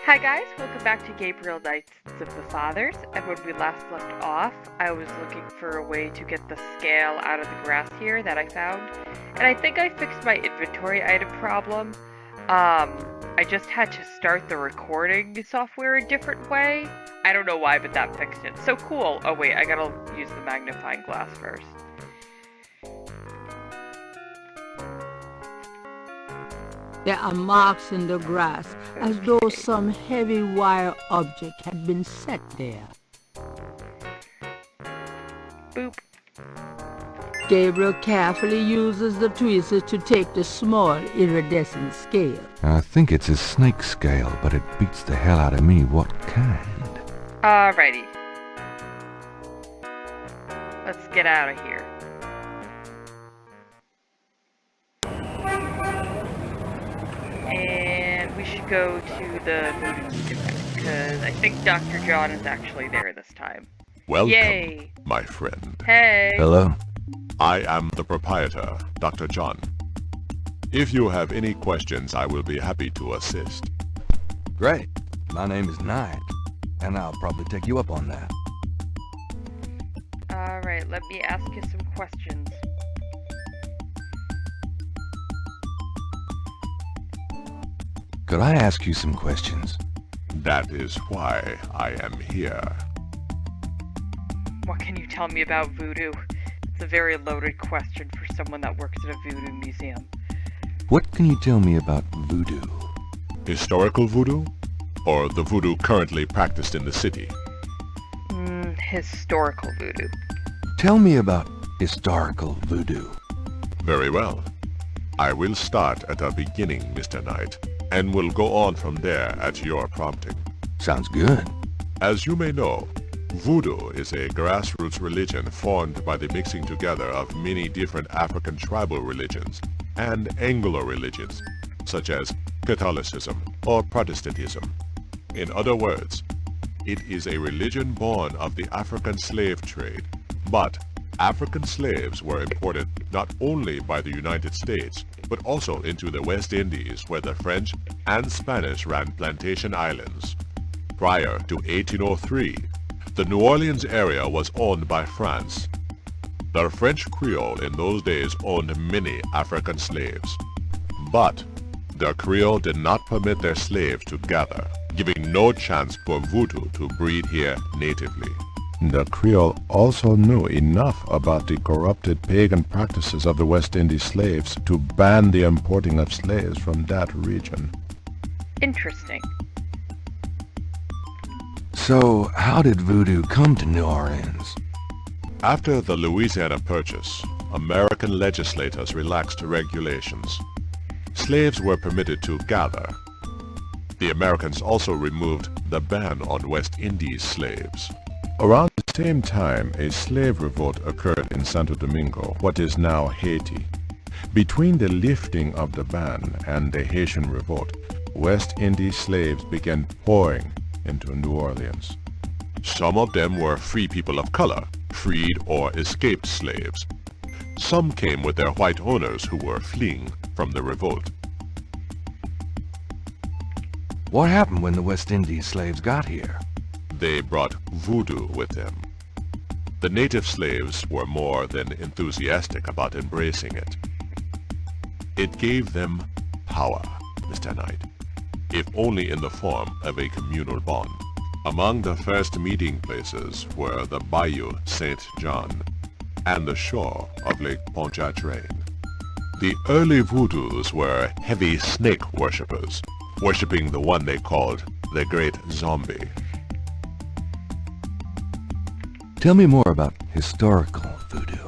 Hi guys, welcome back to Gabriel Knights of the Fathers, and when we last left off, I was looking for a way to get the scale out of the grass here that I found, and I think I fixed my inventory item problem. I just had to start the recording software a different way. I don't know why, but that fixed it. So cool! Oh wait, I gotta use the magnifying glass first. There are marks in the grass, as though some heavy wire object had been set there. Boop. Gabriel carefully uses the tweezers to take the small iridescent scale. I think it's a snake scale, but it beats the hell out of me what kind. Alrighty. Let's get out of here. And we should go to the Voodoo Museum, because I think Dr. John is actually there this time. Welcome, Yay. my friend. Hey! Hello? I am the proprietor, Dr. John. If you have any questions, I will be happy to assist. Great. My name is Knight, and I'll probably take you up on that. Alright, let me ask you some questions. Could I ask you some questions? That is why I am here. What can you tell me about voodoo? It's a very loaded question for someone that works at a voodoo museum. What can you tell me about voodoo? Historical voodoo? Or the voodoo currently practiced in the city? Historical voodoo. Tell me about historical voodoo. Very well. I will start at the beginning, Mr. Knight, and will go on from there at your prompting. Sounds good. As you may know, voodoo is a grassroots religion formed by the mixing together of many different African tribal religions and Anglo religions, such as Catholicism or Protestantism. In other words, it is a religion born of the African slave trade, but African slaves were imported not only by the United States, but also into the West Indies, where the French and Spanish ran plantation islands. Prior to 1803, the New Orleans area was owned by France. The French Creole in those days owned many African slaves, but the Creole did not permit their slaves to gather, giving no chance for voodoo to breed here natively. The Creole also knew enough about the corrupted pagan practices of the West Indies slaves to ban the importing of slaves from that region. Interesting. So, how did voodoo come to New Orleans? After the Louisiana Purchase, American legislators relaxed regulations. Slaves were permitted to gather. The Americans also removed the ban on West Indies slaves. Around the same time, a slave revolt occurred in Santo Domingo, what is now Haiti. Between the lifting of the ban and the Haitian revolt, West Indies slaves began pouring into New Orleans. Some of them were free people of color, freed or escaped slaves. Some came with their white owners who were fleeing from the revolt. What happened when the West Indies slaves got here? They brought voodoo with them. The native slaves were more than enthusiastic about embracing it. It gave them power, Mr. Knight, if only in the form of a communal bond. Among the first meeting places were the Bayou Saint John and the shore of Lake Pontchartrain. The early voodoos were heavy snake worshippers, worshipping the one they called the Great Zombie. Tell me more about historical voodoo.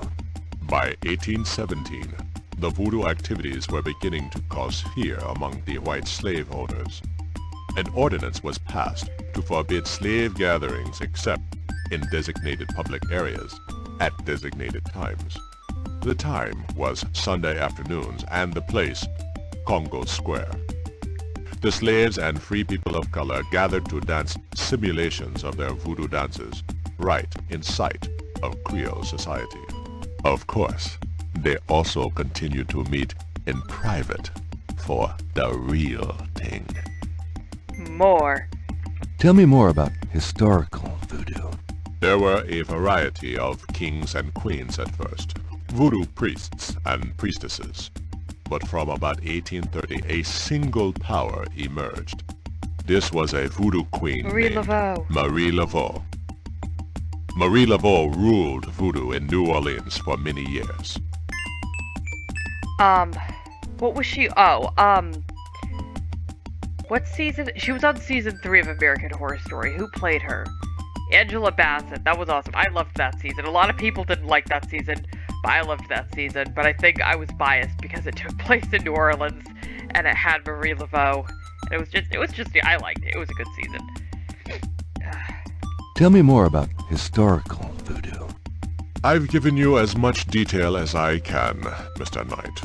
By 1817, the voodoo activities were beginning to cause fear among the white slave owners. An ordinance was passed to forbid slave gatherings except in designated public areas at designated times. The time was Sunday afternoons and the place, Congo Square. The slaves and free people of color gathered to dance simulations of their voodoo dances right in sight of Creole society. Of course, they also continued to meet in private for the real thing. more. Tell me more about historical voodoo. There were a variety of kings and queens at first, voodoo priests and priestesses. But from about 1830, a single power emerged. This was a voodoo queen Marie named Laveau. Marie Laveau. Marie Laveau ruled voodoo in New Orleans for many years. What was she? What season? She was on season 3 of American Horror Story. Who played her? Angela Bassett. That was awesome. I loved that season. A lot of people didn't like that season, but I loved that season. But I think I was biased because it took place in New Orleans and it had Marie Laveau. And it was just, I liked it. It was a good season. Tell me more about historical voodoo. I've given you as much detail as I can, Mr. Knight.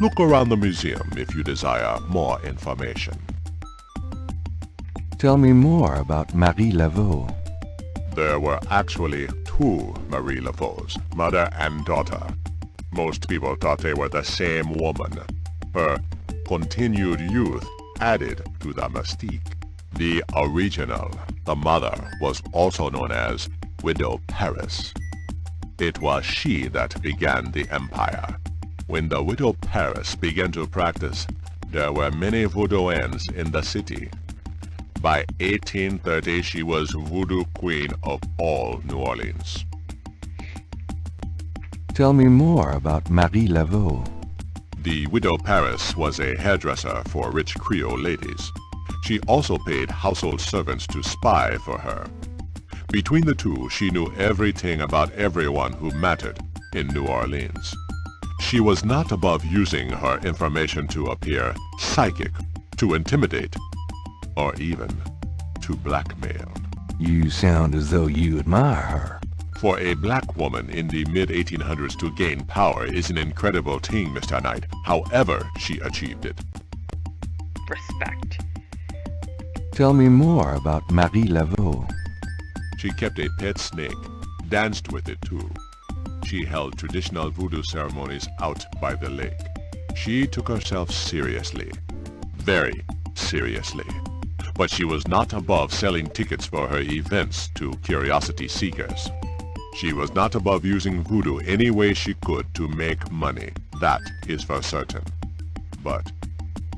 Look around the museum if you desire more information. Tell me more about Marie Laveau. There were actually 2 Marie Laveaus, mother and daughter. Most people thought they were the same woman. Her continued youth added to the mystique. The original, the mother, was also known as Widow Paris. It was she that began the empire. When the Widow Paris began to practice, there were many voodooans in the city. By 1830, she was voodoo queen of all New Orleans. Tell me more about Marie Laveau. The Widow Paris was a hairdresser for rich Creole ladies. She also paid household servants to spy for her. Between the two, she knew everything about everyone who mattered in New Orleans. She was not above using her information to appear psychic, to intimidate, or even to blackmail. You sound as though you admire her. For a black woman in the mid-1800s to gain power is an incredible thing, Mr. Knight, however she achieved it. Respect. Tell me more about Marie Laveau. She kept a pet snake, danced with it too. She held traditional voodoo ceremonies out by the lake. She took herself seriously, very seriously. But she was not above selling tickets for her events to curiosity seekers. She was not above using voodoo any way she could to make money. That is for certain. But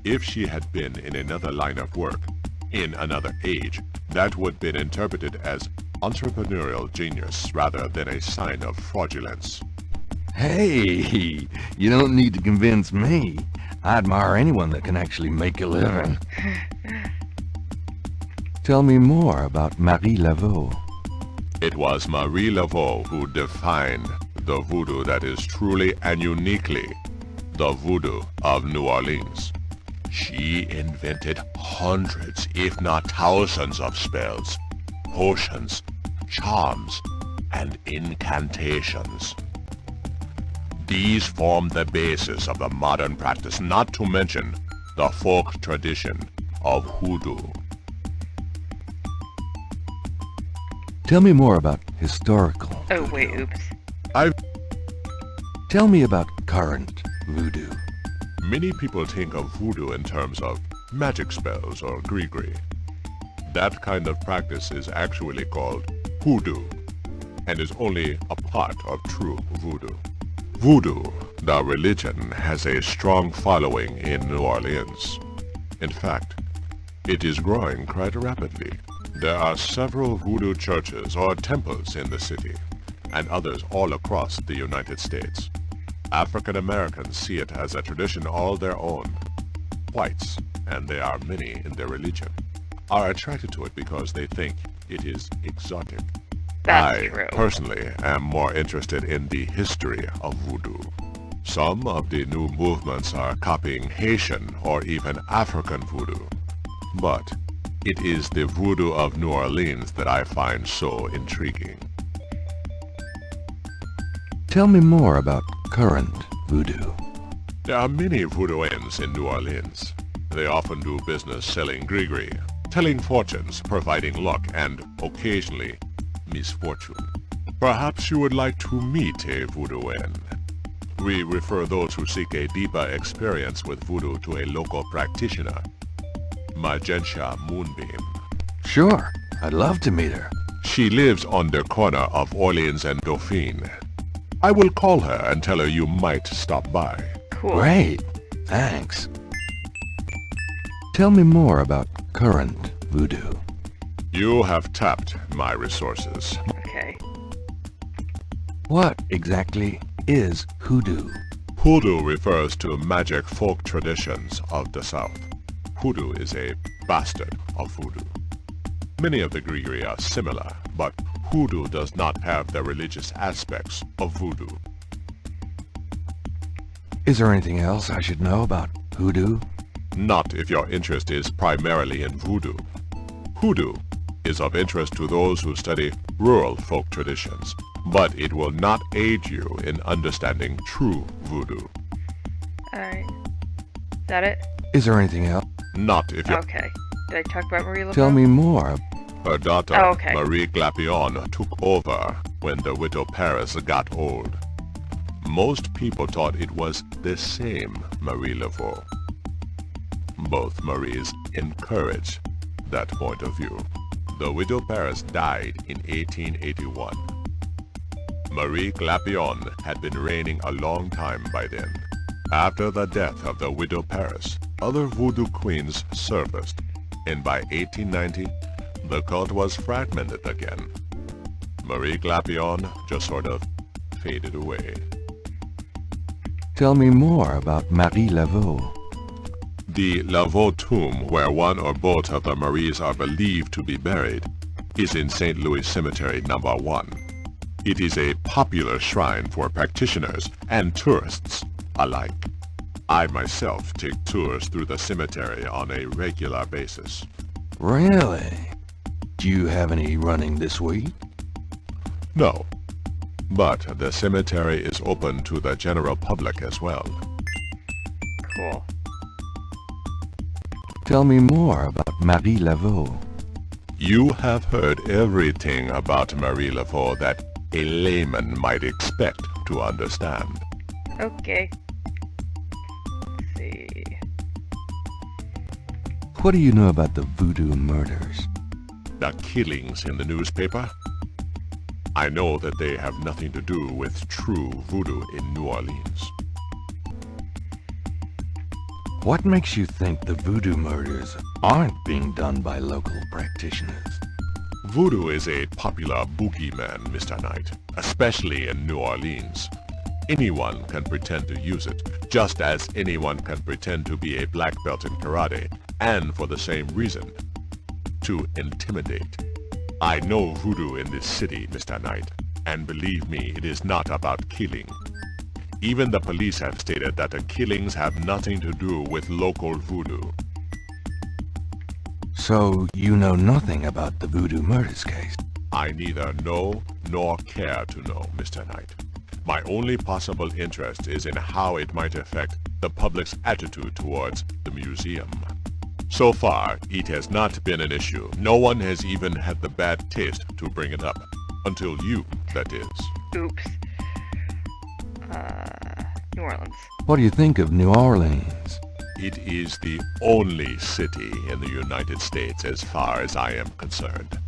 if she had been in another line of work, in another age, that would have been interpreted as entrepreneurial genius rather than a sign of fraudulence. Hey, you don't need to convince me. I admire anyone that can actually make a living. Tell me more about Marie Laveau. It was Marie Laveau who defined the voodoo that is truly and uniquely the voodoo of New Orleans. She invented hundreds, if not thousands of spells, potions, charms, and incantations. These form the basis of the modern practice, not to mention the folk tradition of hoodoo. Tell me more about historical Oh, voodoo. wait, oops. Tell me about current voodoo. Many people think of voodoo in terms of magic spells or gree-gree. That kind of practice is actually called hoodoo, and is only a part of true voodoo. Voodoo, the religion, has a strong following in New Orleans. In fact, it is growing quite rapidly. There are several voodoo churches or temples in the city, and others all across the United States. African Americans see it as a tradition all their own. Whites, and there are many in their religion, are attracted to it because they think it is exotic. That's I, true. personally, am more interested in the history of voodoo. Some of the new movements are copying Haitian or even African voodoo. But it is the voodoo of New Orleans that I find so intriguing. Tell me more about current voodoo. There are many voodooans in New Orleans. They often do business selling gree-gree, telling fortunes, providing luck, and occasionally misfortune. Perhaps you would like to meet a voodooan. We refer those who seek a deeper experience with voodoo to a local practitioner. Magenta Moonbeam. Sure, I'd love to meet her. She lives on the corner of Orleans and Dauphine. I will call her and tell her you might stop by. Cool. Great, thanks. Tell me more about current voodoo. You have tapped my resources. Okay. What exactly is hoodoo? Hoodoo refers to magic folk traditions of the South. Hoodoo is a bastard of voodoo. Many of the Grigri are similar, but hoodoo does not have the religious aspects of voodoo. Is there anything else I should know about hoodoo? Not if your interest is primarily in voodoo. Hoodoo is of interest to those who study rural folk traditions, but it will not aid you in understanding true voodoo. Alright. Is that it? Is there anything else? Not if you... Okay. Did I talk about Marie Laveau? Tell me more. Her daughter, Oh, okay. Marie Glapion, took over when the widow Paris got old. Most people thought it was the same Marie Laveau. Both Maries encouraged that point of view. The widow Paris died in 1881. Marie Glapion had been reigning a long time by then. After the death of the widow Paris, other voodoo queens surfaced, and by 1890, the cult was fragmented again. Marie Glapion just sort of faded away. Tell me more about Marie Laveau. The Laveau tomb, where one or both of the Maries are believed to be buried, is in St. Louis Cemetery No. 1. It is a popular shrine for practitioners and tourists alike. I myself take tours through the cemetery on a regular basis. Really? Do you have any running this week? No, but the cemetery is open to the general public as well. Cool. Tell me more about Marie Laveau. You have heard everything about Marie Laveau that a layman might expect to understand. Okay. Let's see. What do you know about the Voodoo Murders? The killings in the newspaper? I know that they have nothing to do with true voodoo in New Orleans. What makes you think the Voodoo Murders aren't being done by local practitioners? Voodoo is a popular boogeyman, Mr. Knight, especially in New Orleans. Anyone can pretend to use it, just as anyone can pretend to be a black belt in karate, and for the same reason, to intimidate. I know voodoo in this city, Mr. Knight, and believe me, it is not about killing. Even the police have stated that the killings have nothing to do with local voodoo. So you know nothing about the Voodoo Murders case? I neither know nor care to know, Mr. Knight. My only possible interest is in how it might affect the public's attitude towards the museum. So far, it has not been an issue. No one has even had the bad taste to bring it up. Until you, that is. Oops. New Orleans. What do you think of New Orleans? It is the only city in the United States as far as I am concerned.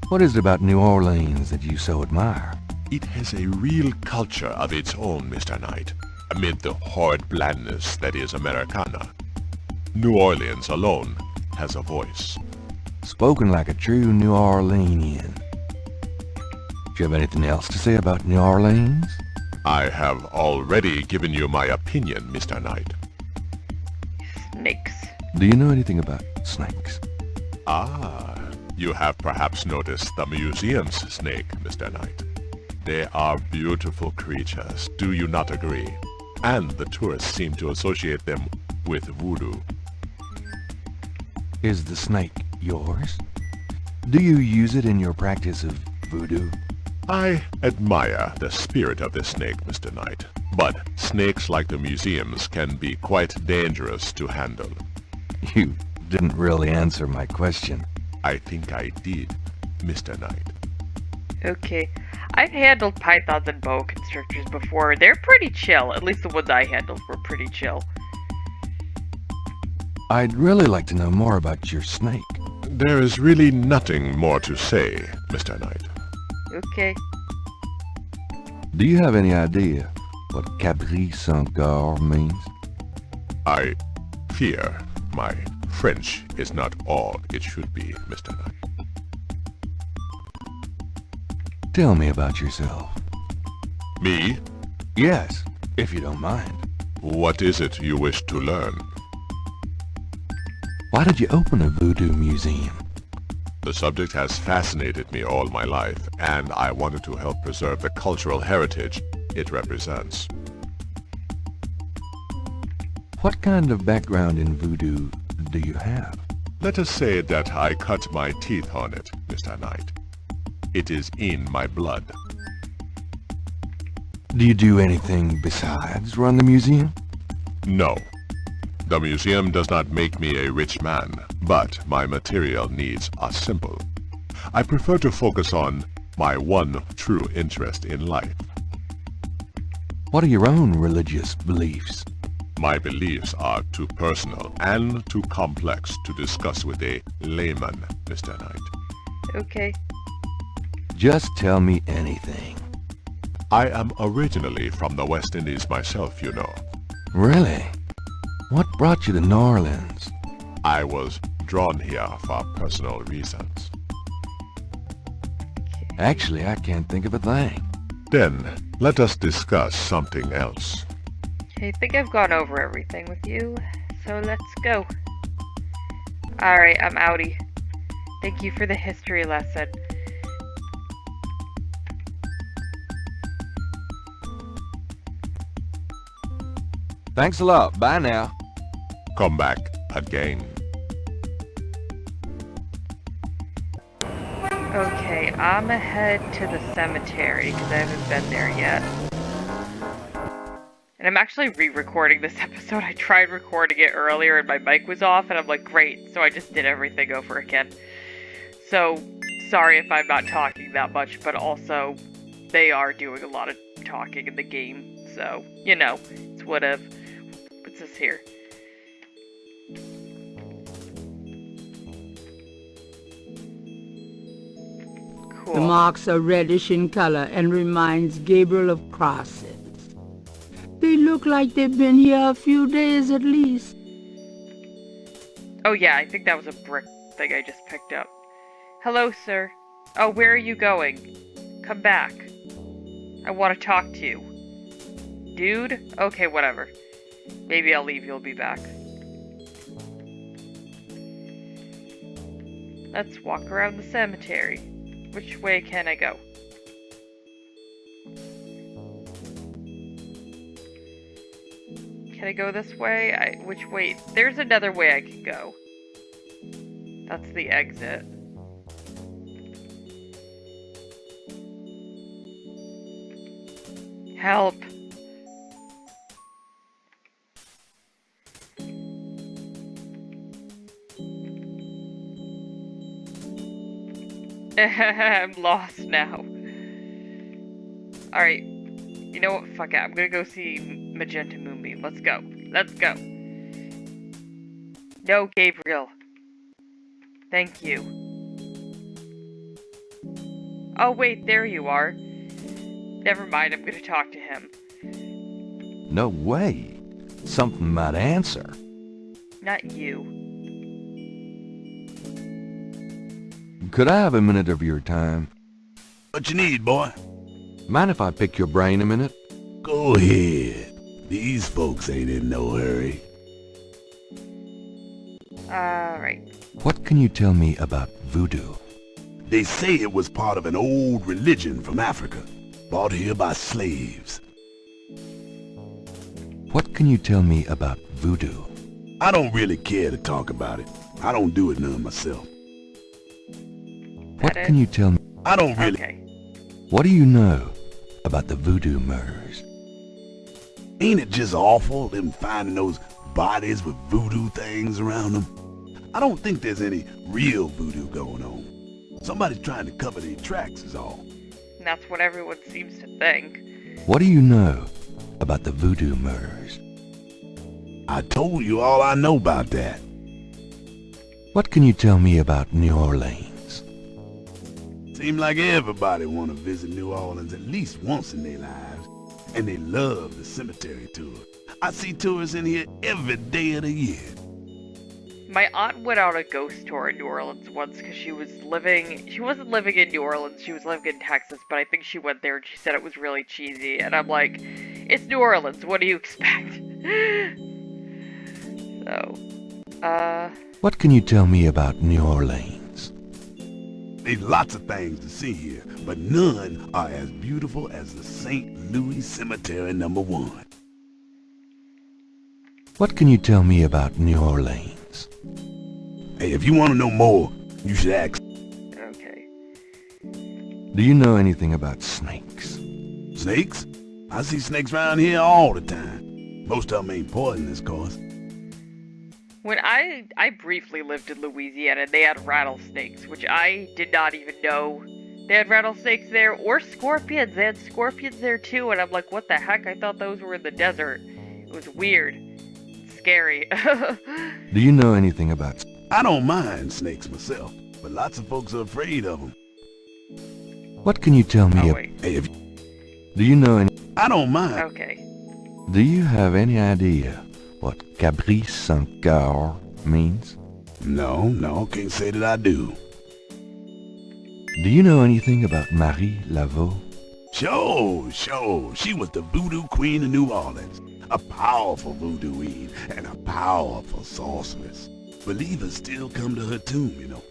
What is it about New Orleans that you so admire? It has a real culture of its own, Mr. Knight, amid the horrid blandness that is Americana. New Orleans alone has a voice. Spoken like a true New Orleanian. Do you have anything else to say about New Orleans? I have already given you my opinion, Mr. Knight. Snakes. Do you know anything about snakes? Ah, you have perhaps noticed the museum's snake, Mr. Knight. They are beautiful creatures, do you not agree? And the tourists seem to associate them with voodoo. Is the snake yours? Do you use it in your practice of voodoo? I admire the spirit of the snake, Mr. Knight, but snakes like the museums can be quite dangerous to handle. You didn't really answer my question. I think I did, Mr. Knight. Okay. I've handled pythons and boa constrictors before. They're pretty chill. At least the ones I handled were pretty chill. I'd really like to know more about your snake. There is really nothing more to say, Mr. Knight. Okay. Do you have any idea what Cabri Saint-Gar means? I fear my French is not all it should be, Mr. Knight. Tell me about yourself. Me? Yes, if you don't mind. What is it you wish to learn? Why did you open a voodoo museum? The subject has fascinated me all my life, and I wanted to help preserve the cultural heritage it represents. What kind of background in voodoo do you have? Let us say that I cut my teeth on it, Mr. Knight. It is in my blood. Do you do anything besides run the museum? No. The museum does not make me a rich man, but my material needs are simple. I prefer to focus on my one true interest in life. What are your own religious beliefs? My beliefs are too personal and too complex to discuss with a layman, Mr. Knight. Okay. Just tell me anything. I am originally from the West Indies myself, you know. Really? What brought you to New Orleans? I was drawn here for personal reasons. Actually, I can't think of a thing. Then, let us discuss something else. I think I've gone over everything with you, so let's go. Alright, I'm outie. Thank you for the history lesson. Thanks a lot. Bye now. Come back again. Okay, I'm ahead to the cemetery because I haven't been there yet. And I'm actually re-recording this episode. I tried recording it earlier and my mic was off and I'm like, great. So I just did everything over again. So, sorry if I'm not talking that much, but also they are doing a lot of talking in the game. So, you know, it's whatever. What's this here? The Cool. marks are reddish in color and reminds Gabriel of crosses. They look like they've been here a few days at least. Oh yeah, I think that was a brick thing I just picked up. Hello, sir. Oh, where are you going? Come back. I want to talk to you. Dude? Okay, whatever. Maybe I'll leave, you'll be back. Let's walk around the cemetery. Which way can I go? Can I go this way? Which way? There's another way I can go. That's the exit. Help! I'm lost now. Alright. You know what? Fuck it. I'm gonna go see Magenta Moonbeam. Let's go. Let's go. No, Gabriel. Thank you. Oh, wait. There you are. Never mind. I'm gonna talk to him. No way. Something might answer. Not you. Could I have a minute of your time? What you need, boy? Mind if I pick your brain a minute? Go ahead. These folks ain't in no hurry. Alright. What can you tell me about voodoo? They say it was part of an old religion from Africa, brought here by slaves. What can you tell me about voodoo? I don't really care to talk about it. I don't do it none myself. What That can it? you tell me? I don't really... Okay. What do you know about the Voodoo Murders? Ain't it just awful, them finding those bodies with voodoo things around them? I don't think there's any real voodoo going on. Somebody's trying to cover their tracks is all. And that's what everyone seems to think. What do you know about the Voodoo Murders? I told you all I know about that. What can you tell me about New Orleans? Seem like everybody want to visit New Orleans at least once in their lives, and they love the cemetery tour. I see tourists in here every day of the year. My aunt went on a ghost tour in New Orleans once because she wasn't living in New Orleans, she was living in Texas, but I think she went there and she said it was really cheesy, and I'm like, it's New Orleans, what do you expect? So, What can you tell me about New Orleans? There's lots of things to see here, but none are as beautiful as the St. Louis Cemetery #1. What can you tell me about New Orleans? Hey, if you want to know more, you should ask. okay. Do you know anything about snakes? Snakes? I see snakes around here all the time. Most of them ain't poisonous, of course. When I briefly lived in Louisiana, they had rattlesnakes, which I did not even know they had rattlesnakes there, or scorpions. They had scorpions there too, and I'm like, what the heck? I thought those were in the desert. It was weird. Scary. Do you know anything about... I don't mind snakes myself, but lots of folks are afraid of them. What can you tell me Oh, about... wait. Hey, Do you know any... I don't mind. Okay. Do you have any idea what Caprice sans cœur means? No, can't say that I do. Do you know anything about Marie Laveau? Sure. She was the voodoo queen of New Orleans. A powerful voodooine and a powerful sorceress. Believers still come to her tomb, you know.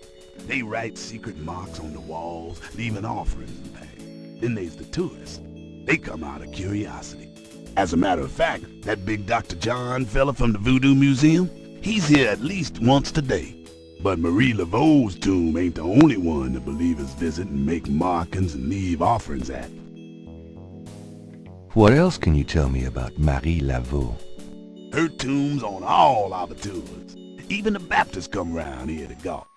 They write secret marks on the walls, leaving offerings and things. Then there's the tourists. They come out of curiosity. As a matter of fact, that big Dr. John fella from the Voodoo Museum, he's here at least once today. But Marie Laveau's tomb ain't the only one the believers visit and make markings and leave offerings at. What else can you tell me about Marie Laveau? Her tomb's on all our tours. Even the Baptists come round here to gawk.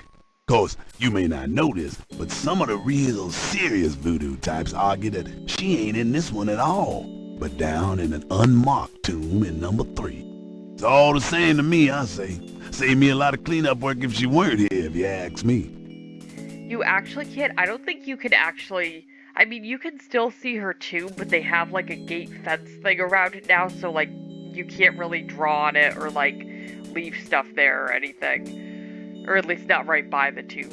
Course, you may not know this, but some of the real serious voodoo types argue that she ain't in this one at all, but down in an unmarked tomb in #3. It's all the same to me, I say. Save me a lot of cleanup work if she weren't here, if you ask me. You actually can't. I don't think you can actually. I mean, you can still see her tomb, but they have like a gate fence thing around it now, so like you can't really draw on it or like leave stuff there or anything. Or at least not right by the tomb.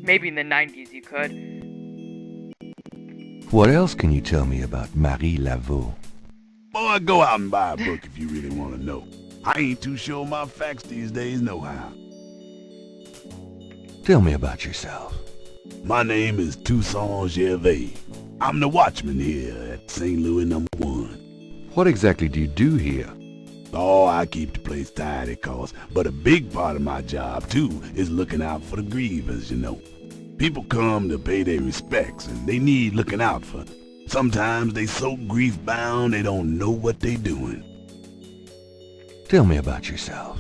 Maybe in the 90s you could. What else can you tell me about Marie Laveau? Boy, go out and buy a book if you really want to know. I ain't too sure my facts these days nohow. Tell me about yourself. My name is Toussaint Gervais. I'm the watchman here at St. Louis #1. What exactly do you do here? Oh, I keep the place tidy, course, but a big part of my job, too, is looking out for the grievers, you know. People come to pay their respects, and they need looking out for. Sometimes they so grief-bound they don't know what they doing. Tell me about yourself.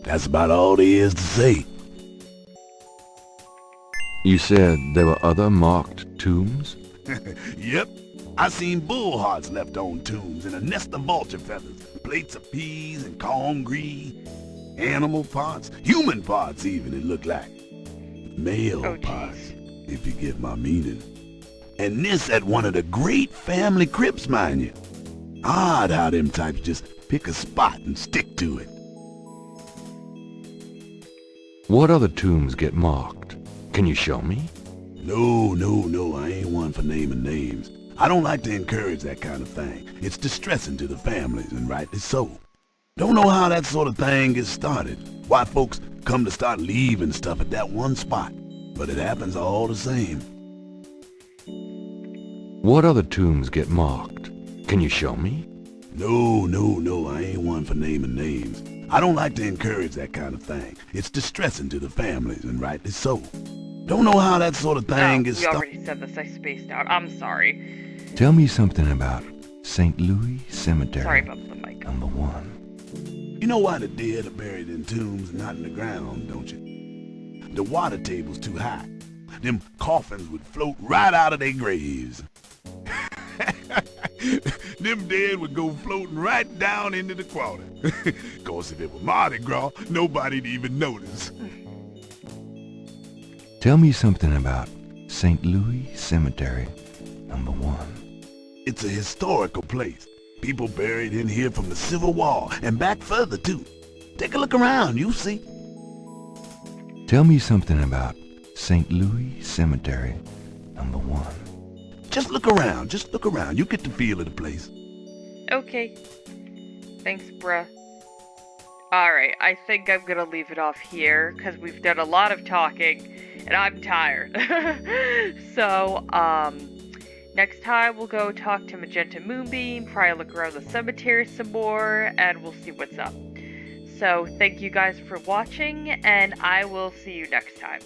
That's about all there is to say. You said there were other marked tombs? Yep. I seen bull hearts left on tombs and a nest of vulture feathers, plates of peas and corn grease, animal parts, human parts even, it looked like. Male parts, if you get my meaning. And this at one of the great family crypts, mind you. Odd how them types just pick a spot and stick to it. What other tombs get marked? Can you show me? No, I ain't one for naming names. I don't like to encourage that kind of thing. It's distressing to the families, and rightly so. Don't know how that sort of thing gets started. Why folks come to start leaving stuff at that one spot. But it happens all the same. What other tombs get marked? Can you show me? No, I ain't one for naming names. I don't like to encourage that kind of thing. It's distressing to the families, and rightly so. Don't know how that sort of thing gets started. We already said this, I spaced out. I'm sorry. Tell me something about St. Louis Cemetery. Sorry about the mic. #1. You know why the dead are buried in tombs and not in the ground, don't you? The water table's too high. Them coffins would float right out of their graves. Them dead would go floating right down into the water. Course, if it were Mardi Gras, nobody'd even notice. Tell me something about St. Louis Cemetery, #1. It's a historical place. People buried in here from the Civil War and back further, too. Take a look around, you'll see. Tell me something about St. Louis Cemetery, #1. Just look around, just look around. You get the feel of the place. Okay. Thanks, bruh. Alright, I think I'm gonna leave it off here, because we've done a lot of talking, and I'm tired. So, next time we'll go talk to Magenta Moonbeam, probably look around the cemetery some more, and we'll see what's up. So, thank you guys for watching, and I will see you next time.